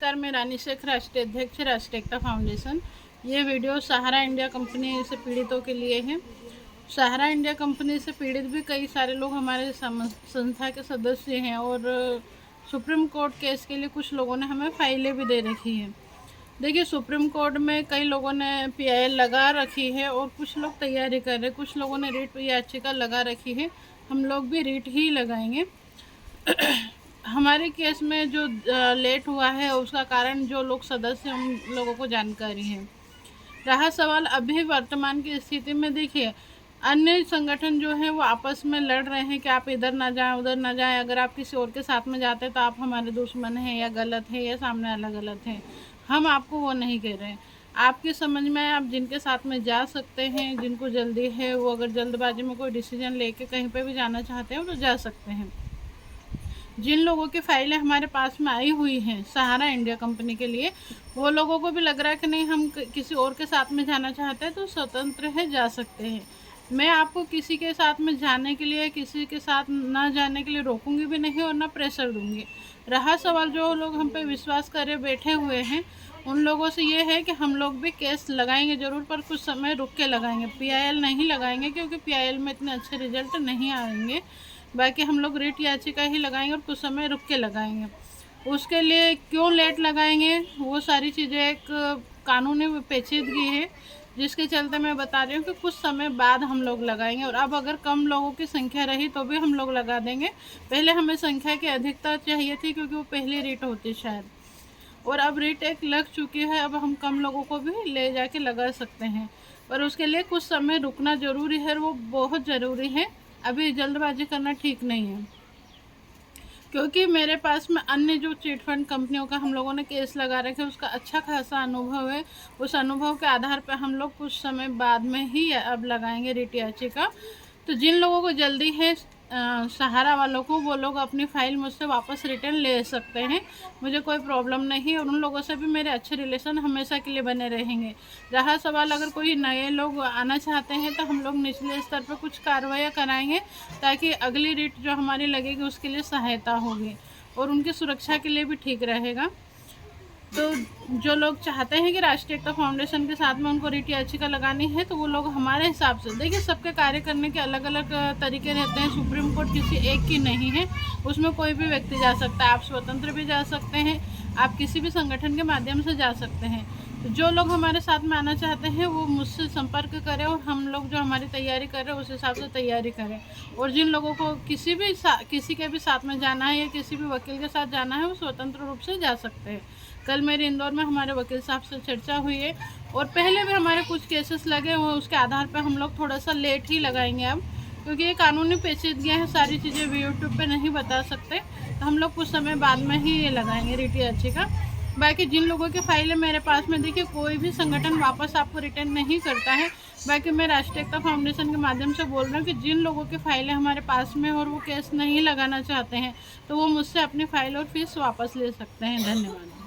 नमस्कार, मैं रानी शेख, राष्ट्रीय अध्यक्ष, राष्ट्रीय एकता फाउंडेशन। ये वीडियो सहारा इंडिया कंपनी से पीड़ितों के लिए है। सहारा इंडिया कंपनी से पीड़ित भी कई सारे लोग हमारे संस्था के सदस्य हैं और सुप्रीम कोर्ट केस के लिए कुछ लोगों ने हमें फाइलें भी दे रखी हैं। देखिए, सुप्रीम कोर्ट में कई लोगों ने PIL लगा रखी है और कुछ लोग तैयारी कर रहे हैं। कुछ लोगों ने रीट याचिका लगा रखी है। हम लोग भी रीट ही लगाएंगे। हमारे केस में जो लेट हुआ है उसका कारण जो लोग सदस्य उन लोगों को जानकारी है। रहा सवाल अभी वर्तमान की स्थिति में, देखिए अन्य संगठन जो है वो आपस में लड़ रहे हैं कि आप इधर ना जाएं, उधर ना जाएं। अगर आप किसी और के साथ में जाते हैं तो आप हमारे दुश्मन हैं या गलत है या सामने वाला गलत है। हम आपको वो नहीं कह रहे हैं। आपकी समझ में आप जिनके साथ में जा सकते हैं, जिनको जल्दी है, वो अगर जल्दबाजी में कोई डिसीजन लेके कहीं पे भी जाना चाहते हैं तो जा सकते हैं। जिन लोगों की फाइलें हमारे पास में आई हुई हैं सहारा इंडिया कंपनी के लिए, वो लोगों को भी लग रहा है कि नहीं हम किसी और के साथ में जाना चाहते हैं तो स्वतंत्र है, जा सकते हैं। मैं आपको किसी के साथ में जाने के लिए, किसी के साथ ना जाने के लिए रोकूंगी भी नहीं और ना प्रेशर दूंगी। रहा सवाल जो लोग हम पे विश्वास करे बैठे हुए हैं, उन लोगों से ये है कि हम लोग भी केस लगाएंगे ज़रूर, पर कुछ समय रुक के लगाएंगे। PIL नहीं लगाएंगे क्योंकि PIL में इतने अच्छे रिजल्ट नहीं आएंगे। बाकी हम लोग रीट याचिका ही लगाएंगे और कुछ समय रुक के लगाएंगे। उसके लिए क्यों लेट लगाएंगे, वो सारी चीज़ें एक कानूनी पेचीदगी है जिसके चलते मैं बता रही हूँ कि कुछ समय बाद हम लोग लगाएंगे। और अब अगर कम लोगों की संख्या रही तो भी हम लोग लगा देंगे। पहले हमें संख्या की अधिकता चाहिए थी क्योंकि वो पहली रीट होती शायद, और अब रीट एक लग चुकी है। अब हम कम लोगों को भी ले जाके लगा सकते हैं, पर उसके लिए कुछ समय रुकना ज़रूरी है, वो बहुत ज़रूरी है। अभी जल्दबाजी करना ठीक नहीं है, क्योंकि मेरे पास में अन्य जो चिट फंड कंपनियों का हम लोगों ने केस लगा रखे उसका अच्छा खासा अनुभव है। उस अनुभव के आधार पर हम लोग कुछ समय बाद में ही अब लगाएंगे रीट याचिका। तो जिन लोगों को जल्दी है, सहारा वालों को, वो लोग अपनी फ़ाइल मुझसे वापस रिटर्न ले सकते हैं। मुझे कोई प्रॉब्लम नहीं, और उन लोगों से भी मेरे अच्छे रिलेशन हमेशा के लिए बने रहेंगे। रहा सवाल अगर कोई नए लोग आना चाहते हैं तो हम लोग निचले स्तर पर कुछ कार्रवाइयाँ कराएंगे ताकि अगली रीट जो हमारी लगेगी उसके लिए सहायता होगी और उनकी सुरक्षा के लिए भी ठीक रहेगा। तो जो लोग चाहते हैं कि राष्ट्रीय एकता फाउंडेशन के साथ में उनको रीट याचिका लगानी है तो वो लोग हमारे हिसाब से, देखिए सबके कार्य करने के अलग अलग तरीके रहते हैं। सुप्रीम कोर्ट किसी एक की नहीं है, उसमें कोई भी व्यक्ति जा सकता है। आप स्वतंत्र भी जा सकते हैं, आप किसी भी संगठन के माध्यम से जा सकते हैं। तो जो लोग हमारे साथ में आना चाहते हैं वो मुझसे संपर्क करें और हम लोग जो हमारी तैयारी कर रहे हैं उस हिसाब से तैयारी करें। और जिन लोगों को किसी के भी साथ में जाना है या किसी भी वकील के साथ जाना है वो स्वतंत्र रूप से जा सकते हैं। कल मेरे इंदौर में हमारे वकील साहब से चर्चा हुई है और पहले भी हमारे कुछ केसेस लगे हुए, उसके आधार पर हम लोग थोड़ा सा लेट ही लगाएंगे अब, क्योंकि ये कानूनी पेचीदगियाँ हैं। सारी चीज़ें भी यूट्यूब पे नहीं बता सकते, तो हम लोग कुछ समय बाद में ही ये लगाएंगे रीट याचिका। बाकी जिन लोगों की फाइलें मेरे पास में, देखिए कोई भी संगठन वापस आपको रिटर्न नहीं करता है। बाकी मैं राष्ट्रीय एकता फाउंडेशन के माध्यम से बोल रहा हूँ कि जिन लोगों की फाइलें हमारे पास में और वो केस नहीं लगाना चाहते हैं तो वो मुझसे अपनी फाइल और फीस वापस ले सकते हैं। धन्यवाद।